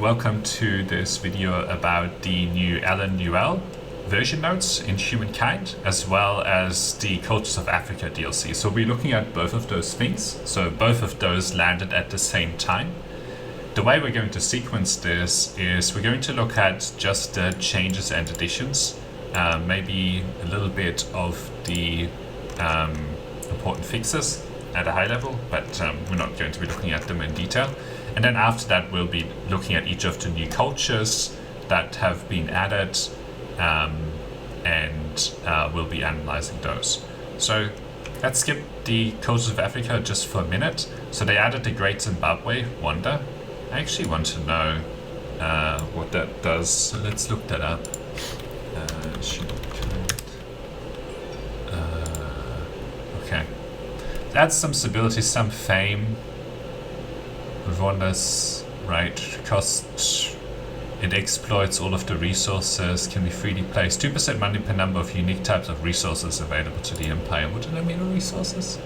welcome to this video about the new Allen Newell version notes in Humankind, as well as the Cultures of Africa DLC. So we're looking at both of those things. So both of those landed at the same time. The way we're going to sequence this is we're going to look at just the changes and additions, maybe a little bit of the important fixes at a high level, but we're not going to be looking at them in detail. And then after that, we'll be looking at each of the new cultures that have been added, and we'll be analyzing those. So let's skip the Cultures of Africa just for a minute. So they added the Great Zimbabwe Wonder. I actually want to know what that does, so let's look that up. Okay. Adds some stability, some fame. Wonders, right? Cost. It exploits all of the resources, can be freely placed. 2% money per number of unique types of resources available to the Empire. What did I mean of resources?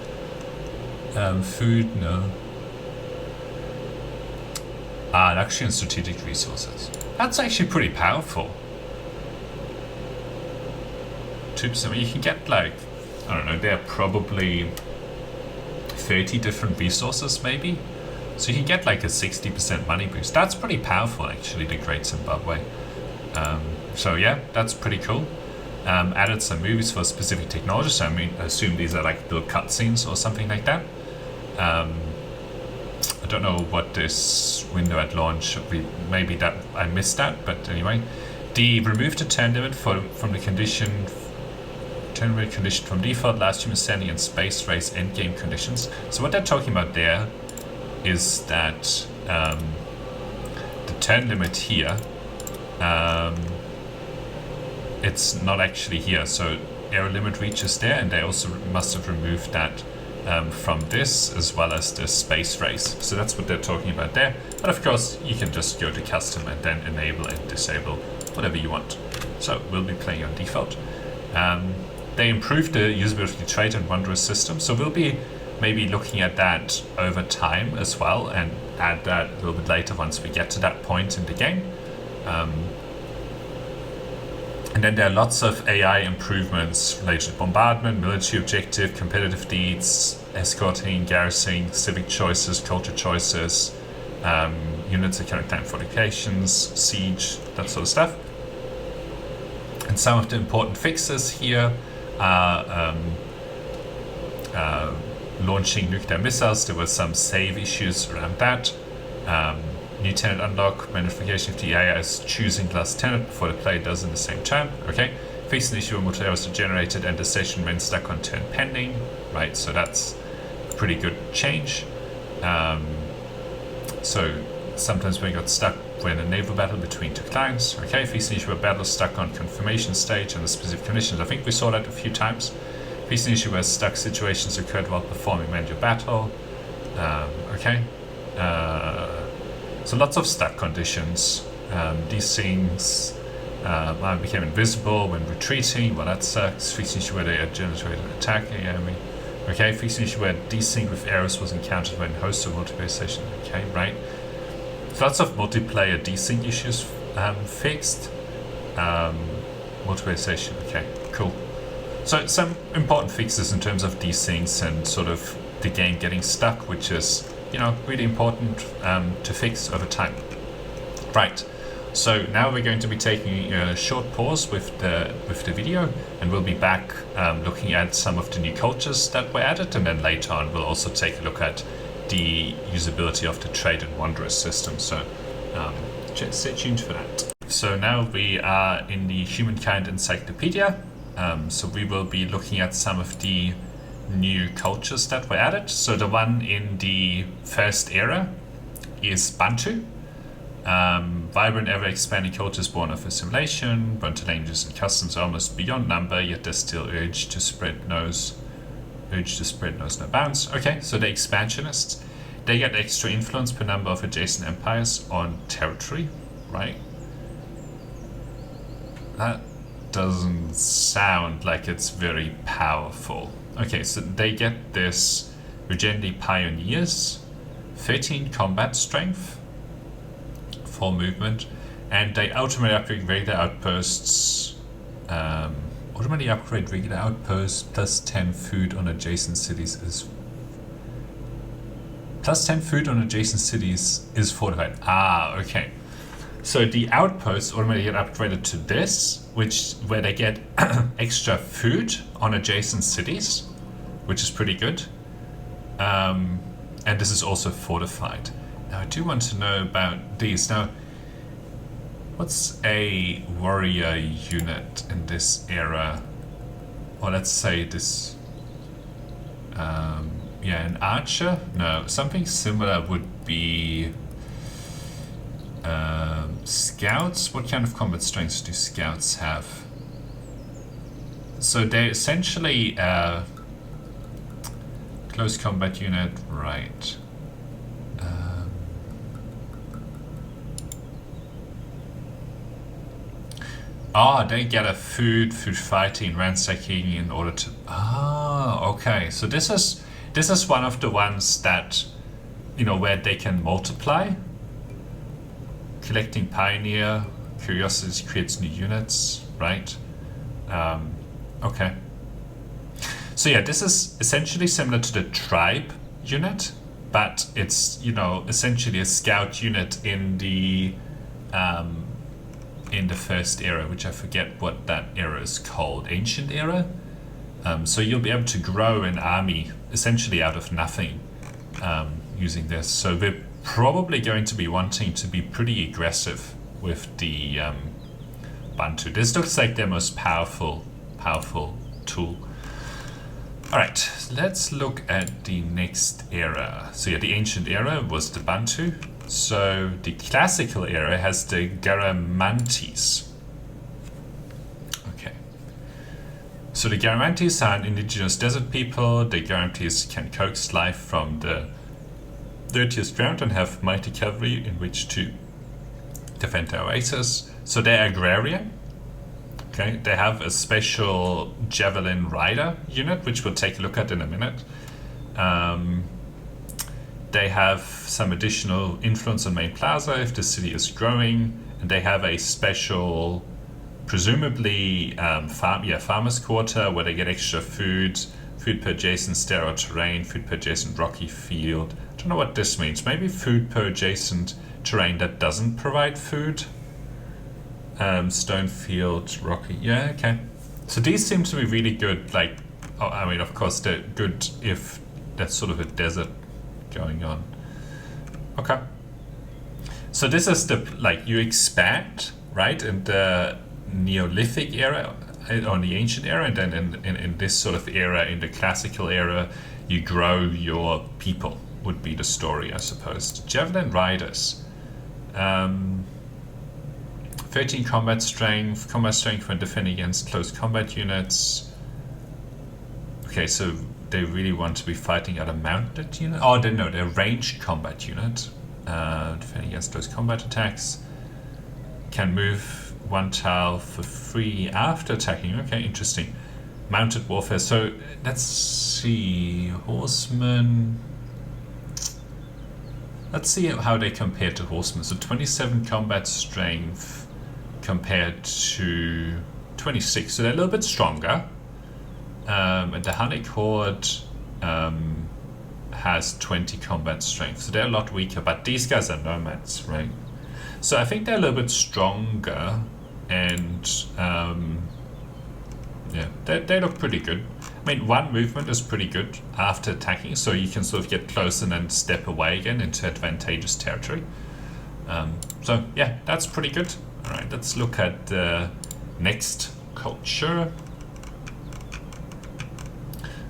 Food, no. Luxury and strategic resources. That's actually pretty powerful. 2%, you can get like, I don't know, there are probably 30 different resources maybe. So you can get like a 60% money boost. That's pretty powerful actually, the Great Zimbabwe. So yeah, that's pretty cool. Added some movies for specific technology, so I assume these are like little cutscenes or something like that. I don't know what this window at launch should be. Maybe that I missed that, but anyway. Removed the turn limit from the condition. Turn limit condition from default, last human standing and space race endgame conditions. So what they're talking about there is that the turn limit here, it's not actually here. So aero limit reach is there, and they also must have removed that from this, as well as the space race. So that's what they're talking about there. But of course, you can just go to custom and then enable and disable whatever you want. So we'll be playing on default. They improved the usability trait and wondrous system. So we'll be maybe looking at that over time as well, and add that a little bit later once we get to that point in the game. And then there are lots of AI improvements related to bombardment, military objective, competitive deeds, escorting, garrisoning, civic choices, culture choices, units of character and fortifications, siege, that sort of stuff. And some of the important fixes here are launching nuclear missiles. There were some save issues around that. New tenant unlock, modification if the AI is choosing the last tenant before the player does in the same turn. Okay. Fixing the issue where multiple arrows are generated and the session when stuck on turn pending. Right, so that's a pretty good change. So sometimes we got stuck when a naval battle between two clients. Okay, fixing the issue where battle stuck on confirmation stage under specific conditions. I think we saw that a few times. Fixing the issue where stuck situations occurred while performing manual battle. Okay. So lots of stuck conditions. These things became invisible when retreating. Well, that sucks. Fixing issue where they had generated an attack. Okay, fixing issue where desync with errors was encountered when host or multiplayer session. Okay, right. So lots of multiplayer desync issues fixed. Multiplayer session. Okay, cool. So some important fixes in terms of desyncs and sort of the game getting stuck, which is, really important to fix over time. Right. So now we're going to be taking a short pause with the video, and we'll be back looking at some of the new cultures that were added, and then later on we'll also take a look at the usability of the trade and wondrous system. So stay tuned for that. So now we are in the Humankind Encyclopedia. So we will be looking at some of the new cultures that were added. So the one in the first era is Bantu. Vibrant, ever-expanding cultures born of assimilation. Bantu languages and customs are almost beyond number, yet there's still urge to spread knows no bounds. Okay, so the expansionists, they get extra influence per number of adjacent empires on territory, right? That doesn't sound like it's very powerful. Okay, so they get this Regendi Pioneers, 13 combat strength, 4 movement, and they automatically upgrade regular outposts. Automatically upgrade regular outposts plus 10 food on adjacent cities is plus 10 food on adjacent cities is fortified. Ah, okay. So the outposts automatically get upgraded to this, where they get extra food on adjacent cities, which is pretty good. And this is also fortified. Now I do want to know about these. Now, what's a warrior unit in this era? Or let's say this... yeah, an archer? No, something similar would be... scouts? What kind of combat strengths do scouts have? So they're essentially close combat unit, right? They get a food fighting, ransacking in order to... okay. So this is one of the ones that, where they can multiply. Collecting Pioneer, Curiosity creates new units, right? Okay. So yeah, this is essentially similar to the tribe unit, but it's, essentially a scout unit in the first era, which I forget what that era is called, Ancient Era. So you'll be able to grow an army essentially out of nothing using this. So we're probably going to be wanting to be pretty aggressive with the Bantu. This looks like their most powerful tool. Alright, let's look at the next era. So yeah, the Ancient Era was the Bantu. So the Classical Era has the Garamantes. Okay. So the Garamantes are an indigenous desert people. The Garamantes can coax life from the dirtiest ground and have mighty cavalry in which to defend their oasis. So they're agrarian. Okay, they have a special Javelin Rider unit, which we'll take a look at in a minute. They have some additional influence on main plaza if the city is growing, and they have a special, presumably, farmer's quarter where they get extra food per adjacent sterile terrain, food per adjacent rocky field. I don't know what this means. Maybe food per adjacent terrain that doesn't provide food. Stone field, rocky. Yeah, okay. So these seem to be really good. Like, of course, they're good if that's sort of a desert going on. Okay. So this is you expand, right, in the Neolithic era, or the Ancient Era, and then in this sort of era, in the Classical Era, you grow your people, would be the story, I suppose. Javelin Riders. 13 combat strength when defending against close combat units. Okay, so they really want to be fighting at a mounted unit? Oh, they're ranged combat unit. Defending against close combat attacks. Can move 1 tile for free after attacking. Okay, interesting. Mounted warfare. So let's see. Horsemen. Let's see how they compare to horsemen. So 27 combat strength compared to 26. So they're a little bit stronger. And the Hunnic Horde has 20 combat strength, so they're a lot weaker, but these guys are nomads, right? So I think they're a little bit stronger, and yeah, they look pretty good. I mean, 1 movement is pretty good after attacking, so you can sort of get close and then step away again into advantageous territory. So yeah, that's pretty good. Alright, let's look at the next culture.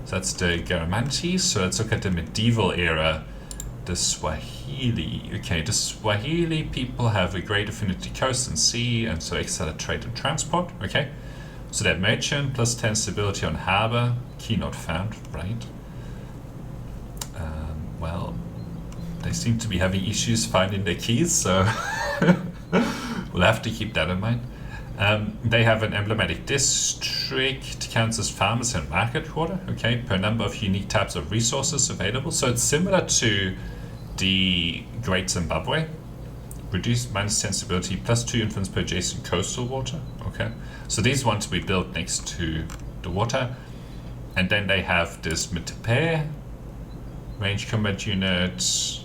So that's the Garamantes. So let's look at the medieval era, the Swahili. Okay, the Swahili people have a great affinity to coast and sea, and so excel at trade and transport. Okay, so they're merchant, plus 10 stability on harbor. Key not found, right? Well, they seem to be having issues finding their keys, so we'll have to keep that in mind. They have an emblematic district, counts as farmers and market quarter, okay, per number of unique types of resources available. So it's similar to the Great Zimbabwe, reduce minus 10 stability, plus 2 influence per adjacent coastal water. Okay, so these ones we built next to the water. And then they have this MRAP range combat unit,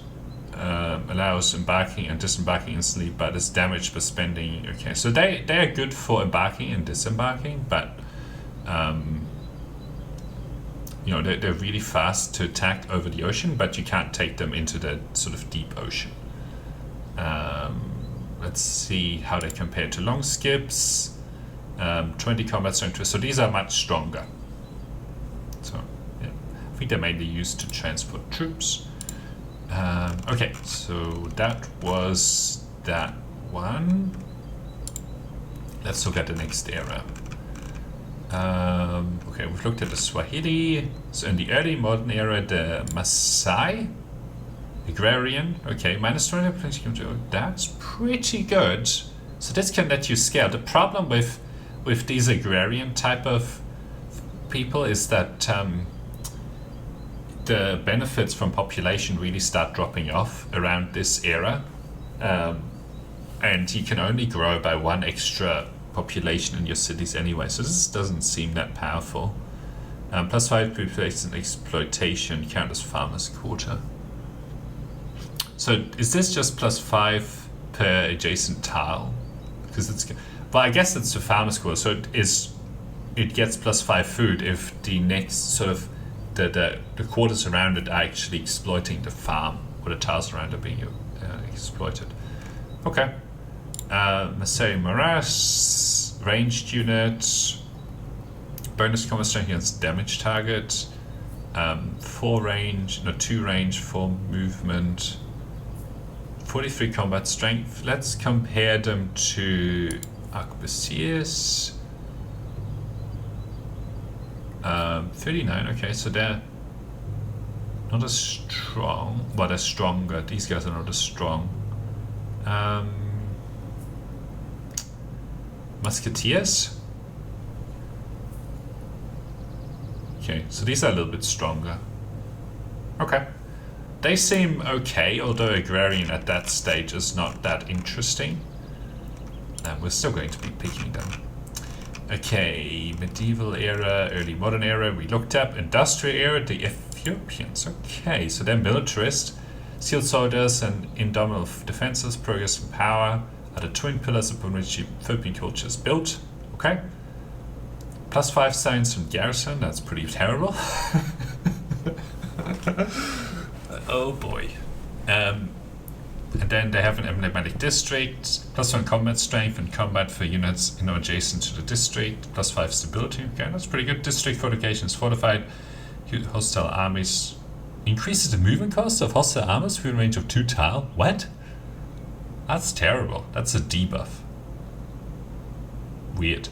allows embarking and disembarking instantly, but is damaged by spending. Okay, so they are good for embarking and disembarking, but you know, they're really fast to attack over the ocean, but you can't take them into the sort of deep ocean. Let's see how they compare to long skips. 20 combat strength, so these are much stronger. So yeah, I think they're mainly used to transport troops. Okay, so that was that one. Let's look at the next era. Okay, we've looked at the Swahili. So in the early modern era, the Maasai, agrarian. Okay, minus 20. That's pretty good. So this can let you scale. The problem with these agrarian type of people is that the benefits from population really start dropping off around this era, and you can only grow by 1 extra population in your cities anyway, so this doesn't seem that powerful. Plus 5 population exploitation count as farmers quarter. So is this just plus 5 per adjacent tile? Because it's, well, I guess it's a farmer's quarter, so it gets plus 5 food if the next sort of the quarters around it are actually exploiting the farm, or the tiles around it being exploited. Okay. Masai Morass, ranged unit, bonus combat strength against damage target, 2 range, 4 movement, 43 combat strength. Let's compare them to Arquebusiers. 39, okay, so they're not as strong, but they're stronger. These guys are not as strong. Musketeers. Okay, so these are a little bit stronger. Okay. They seem okay, although agrarian at that stage is not that interesting. We're still going to be picking them. Okay, medieval era, early modern era, we looked up. Industrial era, the Ethiopians. Okay, so they're militarist. Skilled soldiers and indomitable defenses, progress and power are the twin pillars upon which Ethiopian culture is built. Okay. Plus 5 science from garrison, that's pretty terrible. Oh boy. And then they have an emblematic district, plus 1 combat strength and combat for units adjacent to the district, plus 5 stability. Okay, that's pretty good. District fortifications fortified, hostile armies. Increases the movement cost of hostile armies within range of 2 tile. What? That's terrible. That's a debuff. Weird.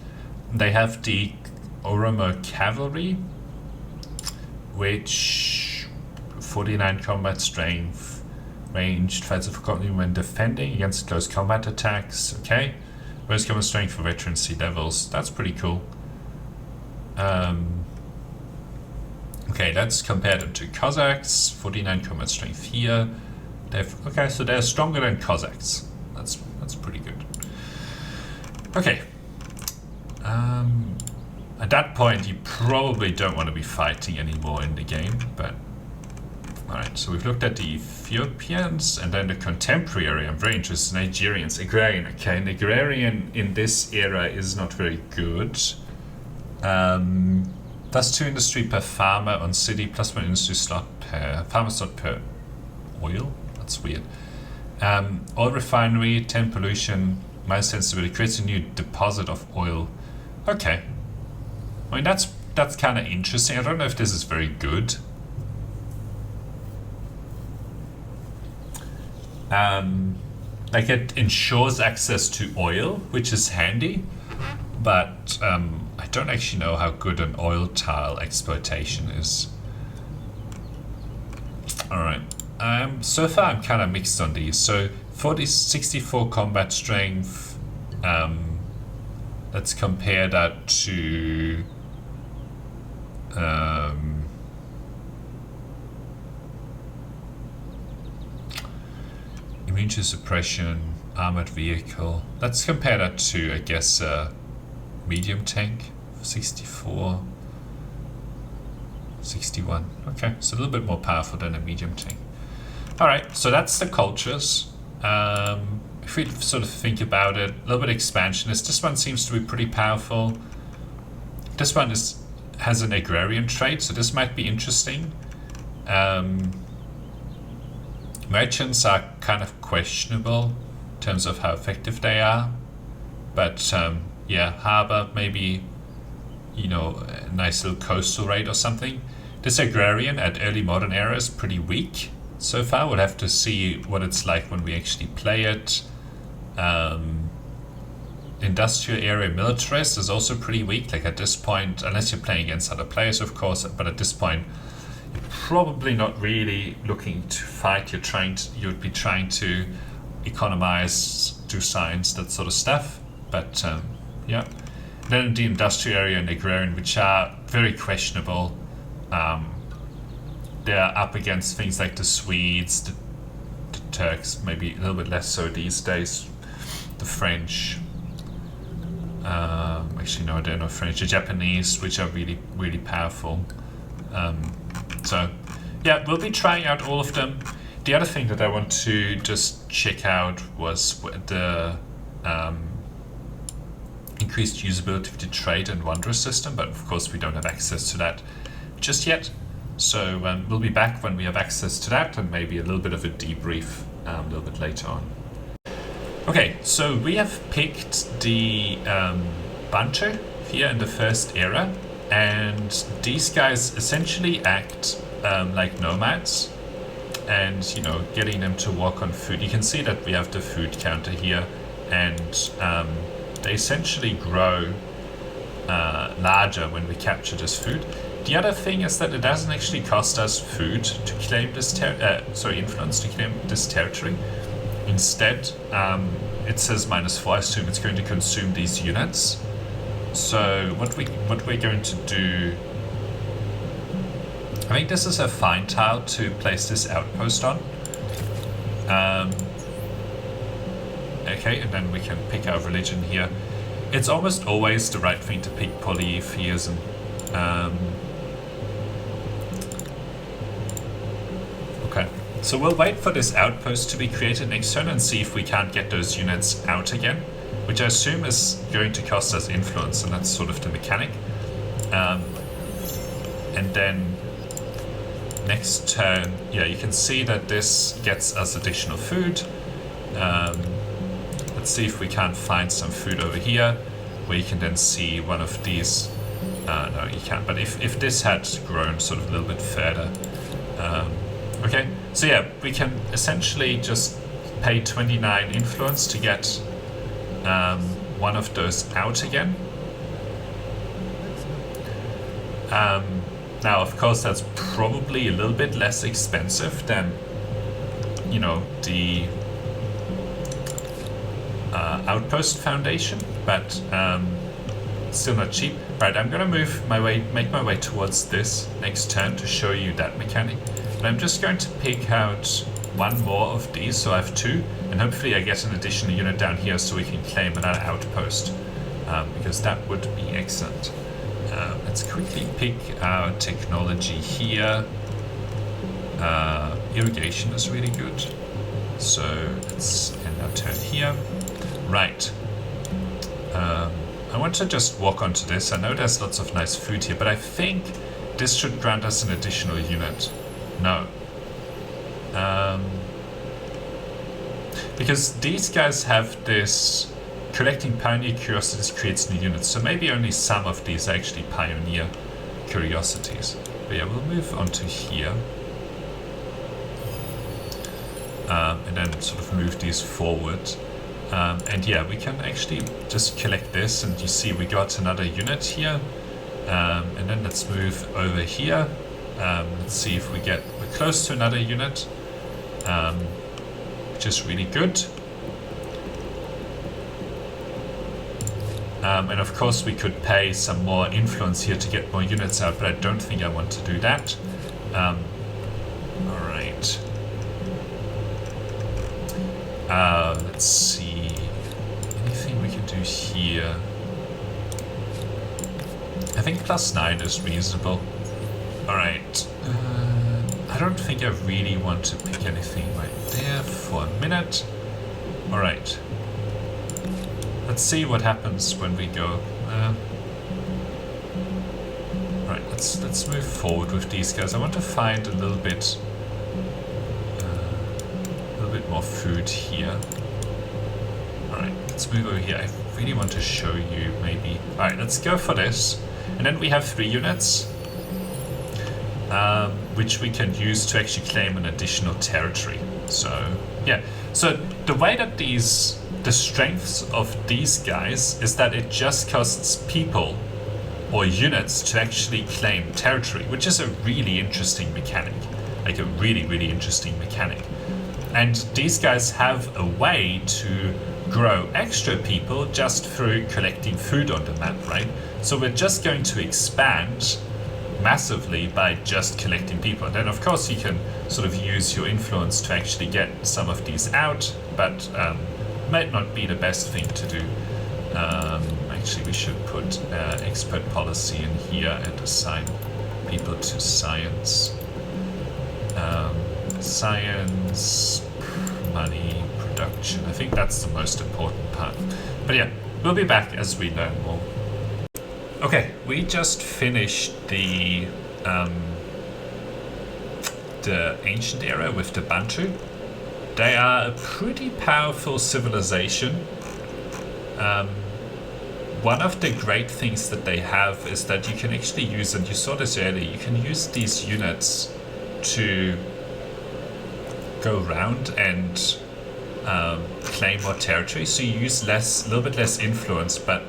They have the Oromo cavalry, which 49 combat strength. Ranged, fights of company when defending against close combat attacks. Okay. Most combat strength for veteran sea levels. That's pretty cool. Okay, let's compare them to Cossacks. 49 combat strength here. Okay, so they're stronger than Cossacks. That's pretty good. Okay. At that point, you probably don't want to be fighting anymore in the game, but alright, so we've looked at the Ethiopians, and then the contemporary, I'm very interested, Nigerians, agrarian. Okay, and agrarian in this era is not very good. Plus 2 industry per farmer on city, plus 1 industry slot per farmer slot per oil. That's weird. Oil refinery, 10 pollution, minus 10 stability, creates a new deposit of oil. Okay. I mean, that's kind of interesting. I don't know if this is very good. Like, it ensures access to oil, which is handy, but I don't actually know how good an oil tile exploitation is. Alright, so far I'm kind of mixed on these. So 64 combat strength, let's compare that to immune to suppression, armored vehicle. Let's compare that to, I guess, a medium tank. 64, 61. Okay, it's a little bit more powerful than a medium tank. All right, so that's the cultures. If we sort of think about it, a little bit expansionist. This one seems to be pretty powerful. This one has an agrarian trait, so this might be interesting. Merchants are kind of questionable in terms of how effective they are. But yeah, harbor, maybe, you know, a nice little coastal raid or something. This agrarian at early modern era is pretty weak so far. We'll have to see what it's like when we actually play it. Industrial area militarist is also pretty weak. Like at this point, unless you're playing against other players, of course, but at this point, you're probably not really looking to fight. You'd be trying to economize, do science, that sort of stuff. But yeah. Then the industrial area and agrarian, which are very questionable. They're up against things like the Swedes, the Turks, maybe a little bit less so these days, the French. Actually, no, they're not French. The Japanese, which are really, really powerful. So, yeah, we'll be trying out all of them. The other thing that I want to just check out was the increased usability of the trade and wanderer system, but of course we don't have access to that just yet. So we'll be back when we have access to that, and maybe a little bit of a debrief a little bit later on. Okay, so we have picked the Bantu here in the first era, and these guys essentially act like nomads, and you know, getting them to walk on food. You can see that we have the food counter here, and they essentially grow larger when we capture this food. The other thing is that it doesn't actually cost us food to claim this influence to claim this territory. Instead, it says -4. I assume it's going to consume these units. So what we're going to do, I think this is a fine tile to place this outpost on. Okay, and then we can pick our religion here. It's almost always the right thing to pick polytheism. Okay, so we'll wait for this outpost to be created next turn and see if we can't get those units out again, which I assume is going to cost us influence, and that's sort of the mechanic. And then next turn, yeah, you can see that this gets us additional food. Let's see if we can't find some food over here, where you can then see one of these. No, you can't, but if this had grown sort of a little bit further. Okay, so yeah, we can essentially just pay 29 influence to get one of those out again. Now, of course, that's probably a little bit less expensive than, you know, the Outpost Foundation, but still not cheap. Right, I'm gonna make my way towards this next turn to show you that mechanic. But I'm just going to pick out one more of these, so I have 2, and hopefully I get an additional unit down here so we can claim another outpost, because that would be excellent. Let's quickly pick our technology here. Irrigation is really good, so let's end our turn here. Right. I want to just walk onto this. I know there's lots of nice food here, but I think this should grant us an additional unit. No. Because these guys have this collecting pioneer curiosities creates new units, so maybe only some of these are actually pioneer curiosities. But yeah, we'll move on to here. And then sort of move these forward. And yeah, we can actually just collect this, and you see we got another unit here. And then let's move over here. Let's see if we're close to another unit, which is really good. And of course we could pay some more influence here to get more units out, but I don't think I want to do that. Alright. Let's see. can do here. I think +9 is reasonable. Alright. I don't think I really want to pick anything right there for a minute. Alright. Let's see what happens when we go. Alright, let's move forward with these guys. I want to find a little bit more food here. Alright, let's move over here. I really want to show you maybe. Alright, let's go for this. And then we have 3 units, which we can use to actually claim an additional territory. So, yeah. So the way that the strengths of these guys is that it just costs people or units to actually claim territory, which is a really interesting mechanic. Like a really, really interesting mechanic. And these guys have a way to grow extra people just through collecting food on the map, right? So we're just going to expand massively by just collecting people. And then of course you can sort of use your influence to actually get some of these out, but might not be the best thing to do. Actually we should put expert policy in here and assign people to science. Science, money, production. I think that's the most important part. But yeah, we'll be back as we learn more. Okay, we just finished the ancient era with the Bantu. They are a pretty powerful civilization. One of the great things that they have is that you can actually use, and you saw this earlier, you can use these units to go around and claim more territory. So you use a little bit less influence, but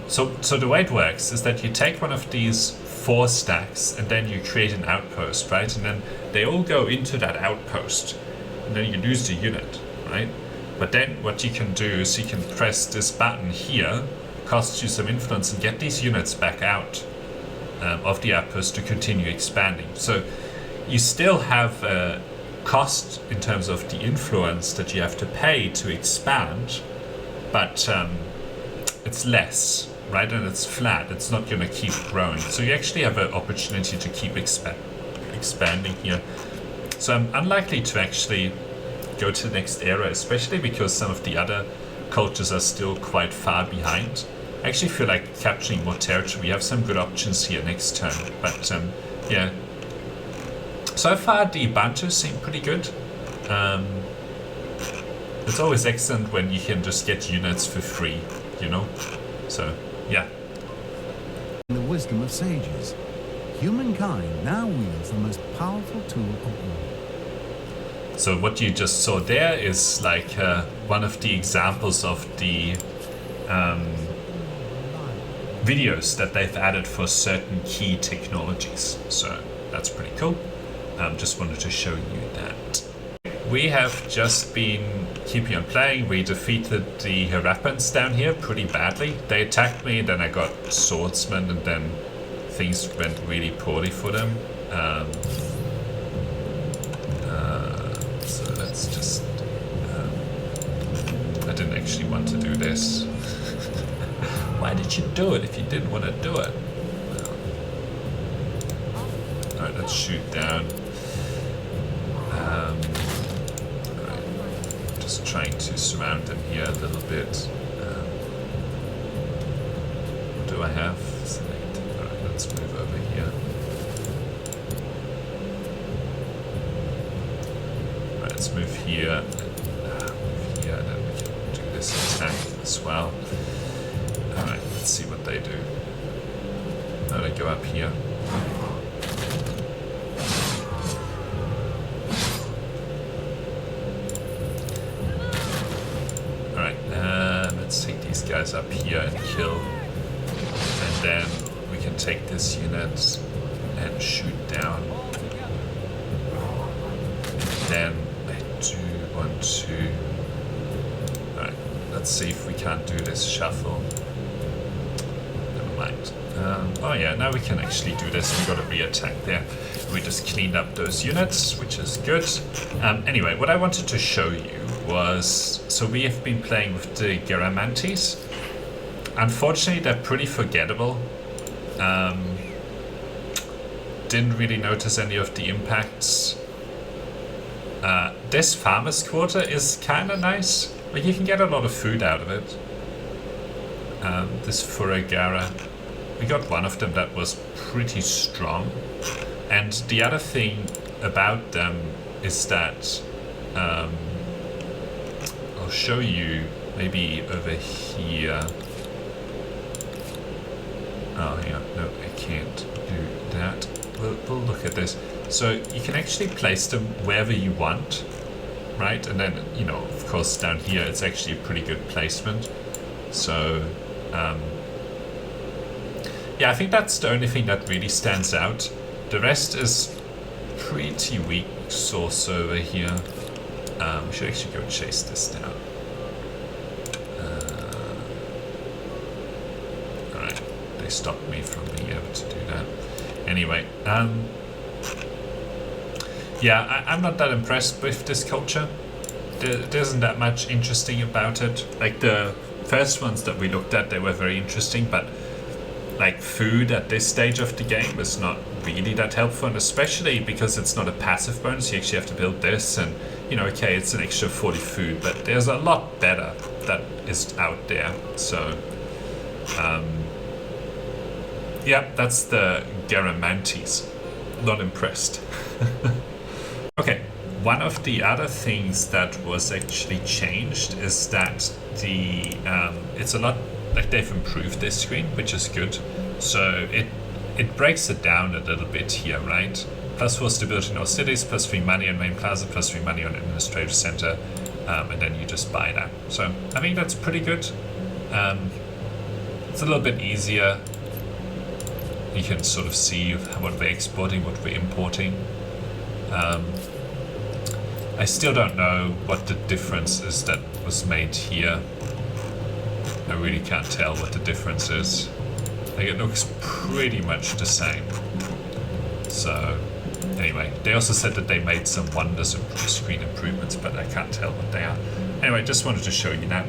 so the way it works is that you take one of these 4 stacks and then you create an outpost, right? And then they all go into that outpost, and then you lose the unit, right? But then what you can do is you can press this button here, costs you some influence, and get these units back out of the outpost to continue expanding. So you still have a cost in terms of the influence that you have to pay to expand, but it's less, right? And it's flat. It's not going to keep growing. So you actually have an opportunity to keep expanding here. So I'm unlikely to actually go to the next era, especially because some of the other cultures are still quite far behind. I actually feel like capturing more territory. We have some good options here next turn, but yeah. So far the Bantus seem pretty good. It's always excellent when you can just get units for free, you know? So, yeah. The wisdom of sages, humankind now wields the most powerful tool of all. So what you just saw there is like one of the examples of the videos that they've added for certain key technologies. So that's pretty cool. Just wanted to show you that. We have just been keeping on playing. We defeated the Harappans down here pretty badly. They attacked me, then I got swordsmen, and then things went really poorly for them. So let's just... I didn't actually want to do this. Why did you do it if you didn't want to do it? Alright, let's shoot down. Just trying to surround them here a little bit. What do I have? Select. Alright, let's move over here. Alright, let's move here. Move here, and then we can do this attack as well. Alright, let's see what they do. Now they go up here. Let's take these guys up here and kill, and then we can take this unit and shoot down. And then I do want to... Alright, let's see if we can't do this shuffle. Never mind. Oh yeah, now we can actually do this. We got a re-attack there. We just cleaned up those units, which is good. Anyway, what I wanted to show you was, so we have been playing with the Garamantes. Unfortunately, they're pretty forgettable. Didn't really notice any of the impacts. This farmer's quarter is kind of nice, but you can get a lot of food out of it. This Furagara, we got one of them that was pretty strong. And the other thing about them is that I'll show you maybe over here. Oh, hang on, no, I can't do that. We'll look at this. So you can actually place them wherever you want, right? And then, you know, of course, down here it's actually a pretty good placement. So, yeah, I think that's the only thing that really stands out. The rest is pretty weak source over here. We should actually go chase this down. Alright, they stopped me from being able to do that. Anyway, yeah, I'm not that impressed with this culture. There isn't that much interesting about it. Like the first ones that we looked at, they were very interesting, but like food at this stage of the game is not really that helpful, and especially because it's not a passive bonus. You actually have to build this, and you know, okay, it's an extra 40 food, but there's a lot better that is out there. So yeah, that's the Garamantes. Not impressed. Okay, one of the other things that was actually changed is that the it's a lot like they've improved this screen, which is good. So it breaks it down a little bit here, right? +4 stability in all cities, +3 money on main plaza, +3 money on administrative center, and then you just buy that. So I think that's pretty good. It's a little bit easier. You can sort of see what we're exporting, what we're importing. I still don't know what the difference is that was made here. I really can't tell what the difference is. Like, it looks pretty much the same. So anyway, they also said that they made some wonders of screen improvements, but I can't tell what they are. Anyway, just wanted to show you that.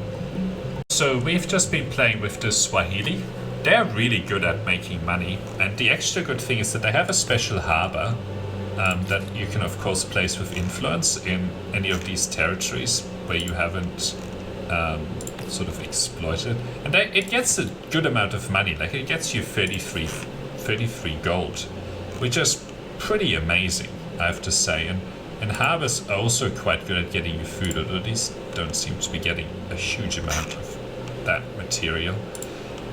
So we've just been playing with the Swahili. They're really good at making money, and the extra good thing is that they have a special harbor that you can of course place with influence in any of these territories where you haven't sort of exploited. And it gets a good amount of money, like it gets you 33 gold, which is pretty amazing, I have to say. And harbors are also quite good at getting you food, although these don't seem to be getting a huge amount of that material.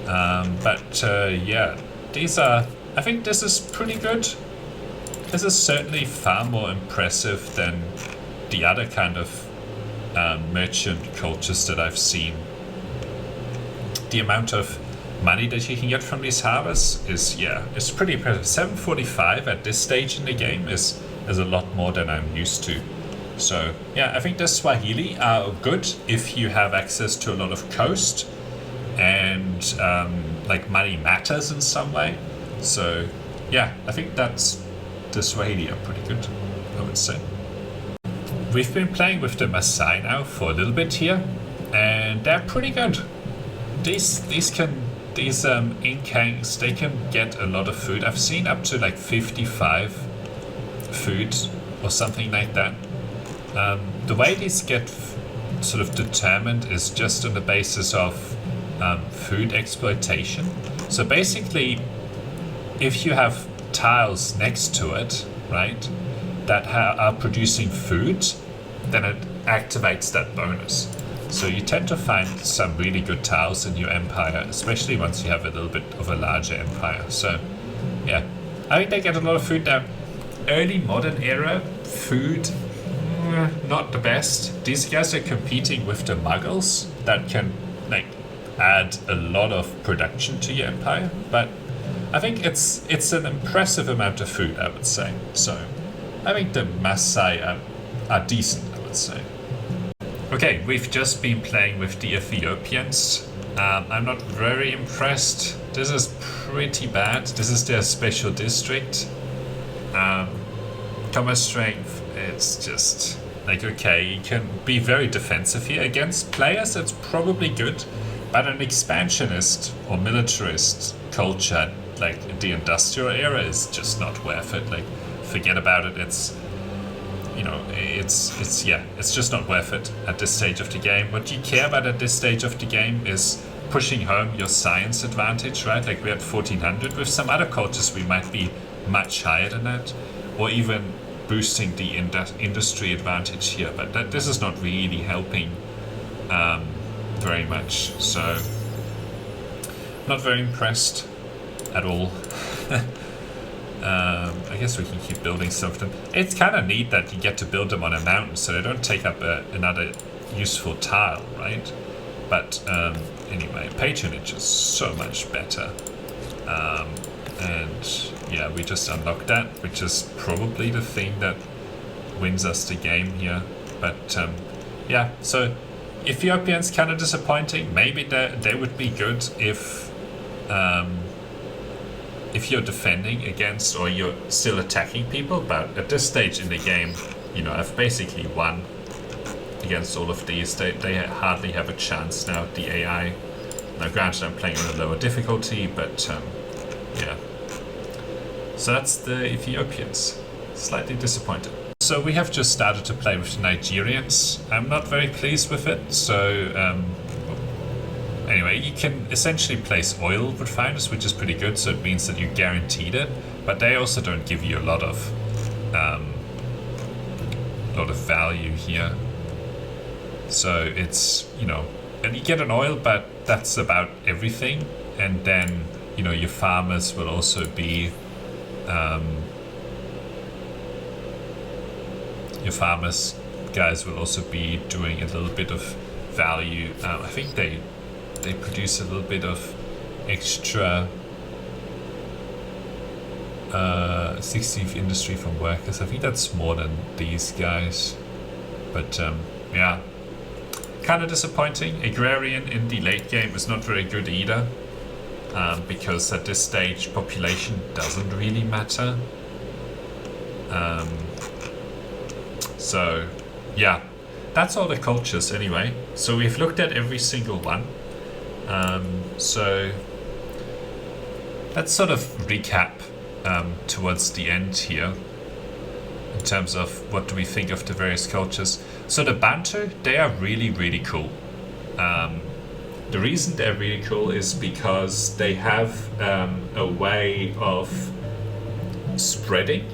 Yeah, these are, I think this is pretty good. This is certainly far more impressive than the other kind of merchant cultures that I've seen. The amount of money that you can get from these harbors is, yeah, it's pretty impressive. 745 at this stage in the game is a lot more than I'm used to. So yeah, I think the Swahili are good if you have access to a lot of coast and like money matters in some way. So yeah, I think that's the Swahili are pretty good, I would say. We've been playing with the Maasai now for a little bit here, and they're pretty good. These Inkangs, they can get a lot of food. I've seen up to like 55 food or something like that. The way these get sort of determined is just on the basis of food exploitation. So basically, if you have tiles next to it, right, that are producing food, then it activates that bonus. So you tend to find some really good tiles in your empire, especially once you have a little bit of a larger empire. So yeah, I think they get a lot of food now. Early modern era food, not the best. These guys are competing with the Muggles that can like add a lot of production to your empire, but I think it's an impressive amount of food, I would say. So I think the Maasai are decent, I would say. Okay, we've just been playing with the Ethiopians. I'm not very impressed. This is pretty bad. This is their special district. Commerce strength, it's just Like, okay, you can be very defensive here against players, that's probably good, but an expansionist or militarist culture like the industrial era is just not worth it. Like, forget about it. It's, you know, it's just not worth it at this stage of the game. What you care about at this stage of the game is pushing home your science advantage, right? Like, we're at 1400. With some other cultures we might be much higher than that, or even boosting the industry advantage here, but this is not really helping very much, so not very impressed at all. I guess we can keep building some of them. It's kind of neat that you get to build them on a mountain, so they don't take up another useful tile, right? But anyway, patronage is so much better. And yeah, we just unlocked that, which is probably the thing that wins us the game here. But yeah, so Ethiopians kind of disappointing. Maybe they would be good if you're defending against or you're still attacking people. But at this stage in the game, you know, I've basically won against all of these. They hardly have a chance now, the AI. Now granted, I'm playing on a lower difficulty, but yeah. So that's the Ethiopians. Slightly disappointed. So we have just started to play with the Nigerians. I'm not very pleased with it. So anyway, you can essentially place oil refiners, which is pretty good. So it means that you're guaranteed it. But they also don't give you a lot of value here. So it's, you know, and you get an oil, but that's about everything. And then, you know, your farmers will also be your farmers guys will also be doing a little bit of value. I think they produce a little bit of extra 16th industry from workers. I think that's more than these guys, but yeah, kind of disappointing. Agrarian in the late game is not very good either. Because at this stage population doesn't really matter. So yeah, that's all the cultures anyway. So we've looked at every single one. So let's sort of recap towards the end here in terms of what do we think of the various cultures. So the Bantu, they are really, really cool. The reason they're really cool is because they have a way of spreading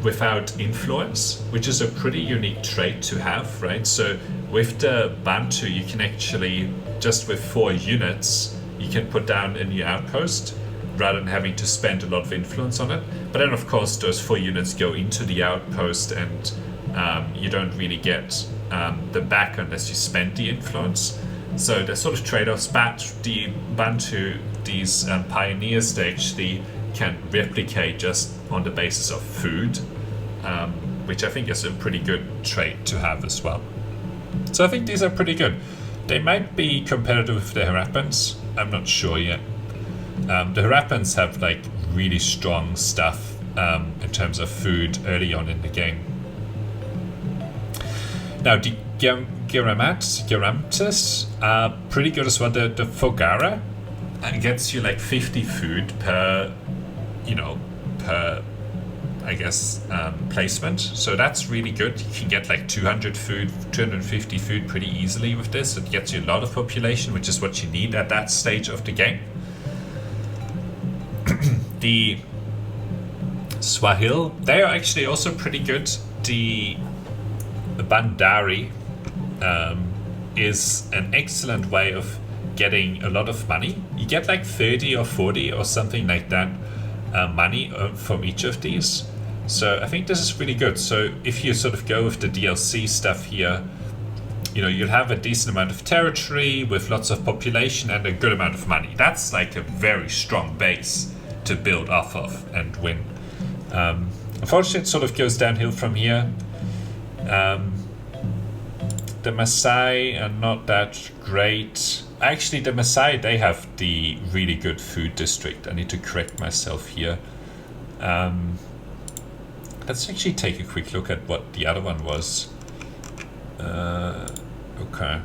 without influence, which is a pretty unique trait to have, right? So with the Bantu, you can actually, just with 4 units, you can put down a new outpost rather than having to spend a lot of influence on it. But then, of course, those 4 units go into the outpost and you don't really get the back unless you spend the influence. So there's sort of trade-offs, but the Bantu, these pioneers, they actually can replicate just on the basis of food, which I think is a pretty good trait to have as well. So I think these are pretty good. They might be competitive with the Harappans, I'm not sure yet. The Harappans have like really strong stuff in terms of food early on in the game. Now the Geramtis are pretty good as well. The Fogara gets you like 50 food per, you know, per, I guess, placement. So that's really good. You can get like 200 food, 250 food pretty easily with this. It gets you a lot of population, which is what you need at that stage of the game. The Swahili, they are actually also pretty good. The Bandari is an excellent way of getting a lot of money. You get like 30 or 40 or something like that money from each of these. So I think this is really good. So if you sort of go with the DLC stuff here, you know, you'll have a decent amount of territory with lots of population and a good amount of money. That's like a very strong base to build off of and win. Unfortunately, it sort of goes downhill from here. The Maasai are not that great. Actually, the Maasai, they have the really good food district. I need to correct myself here. Let's actually take a quick look at what the other one was. Okay.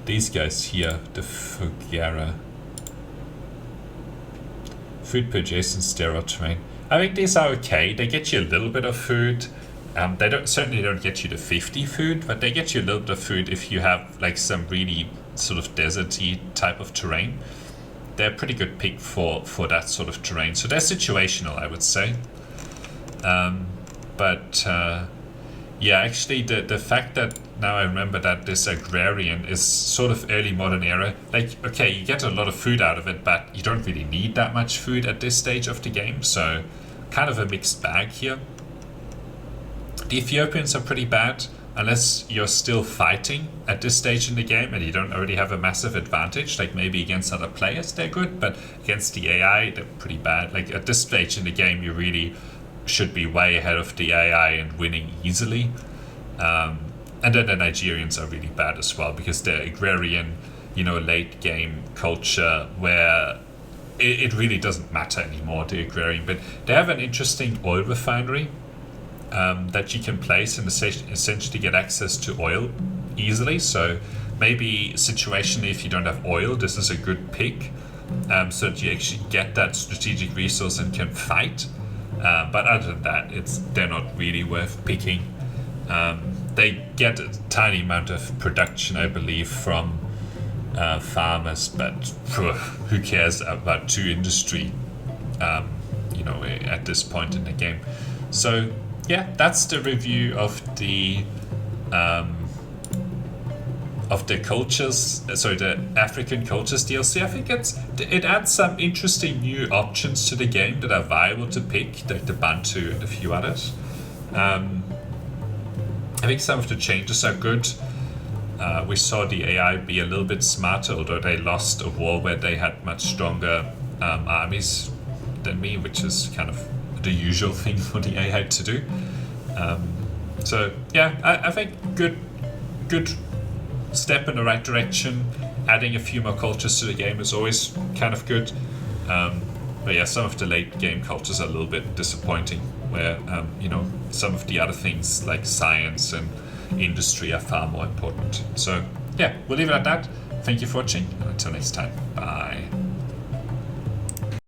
These guys here, the Fugera. Food per adjacent sterile terrain. I think these are okay. They get you a little bit of food. They certainly don't get you the 50 food, but they get you a little bit of food if you have like some really sort of deserty type of terrain. They're a pretty good pick for that sort of terrain. So they're situational, I would say. Yeah, actually the fact that now I remember that this agrarian is sort of early modern era. Like, okay, you get a lot of food out of it, but you don't really need that much food at this stage of the game. So kind of a mixed bag here. The Ethiopians are pretty bad unless you're still fighting at this stage in the game and you don't already have a massive advantage. Like maybe against other players they're good, but against the AI they're pretty bad. Like at this stage in the game you really should be way ahead of the AI and winning easily. And then the Nigerians are really bad as well because they're agrarian, late game culture where it really doesn't matter anymore, the agrarian. But they have an interesting oil refinery that you can place and essentially get access to oil easily. So maybe situationally, if you don't have oil, this is a good pick, so that you actually get that strategic resource and can fight. But other than that, they're not really worth picking. They get a tiny amount of production, I believe, from farmers, but who cares about 2 industry, at this point in the game. So yeah, that's the review of the cultures, the African cultures DLC. I think it adds some interesting new options to the game that are viable to pick, like the Bantu and a few others. I think some of the changes are good. We saw the AI be a little bit smarter, although they lost a war where they had much stronger armies than me, which is kind of the usual thing for the AI to do. So yeah, I think good step in the right direction. Adding a few more cultures to the game is always kind of good. But yeah, some of the late game cultures are a little bit disappointing, where some of the other things like science and industry are far more important. So yeah, we'll leave it at that. Thank you for watching, and until next time, bye.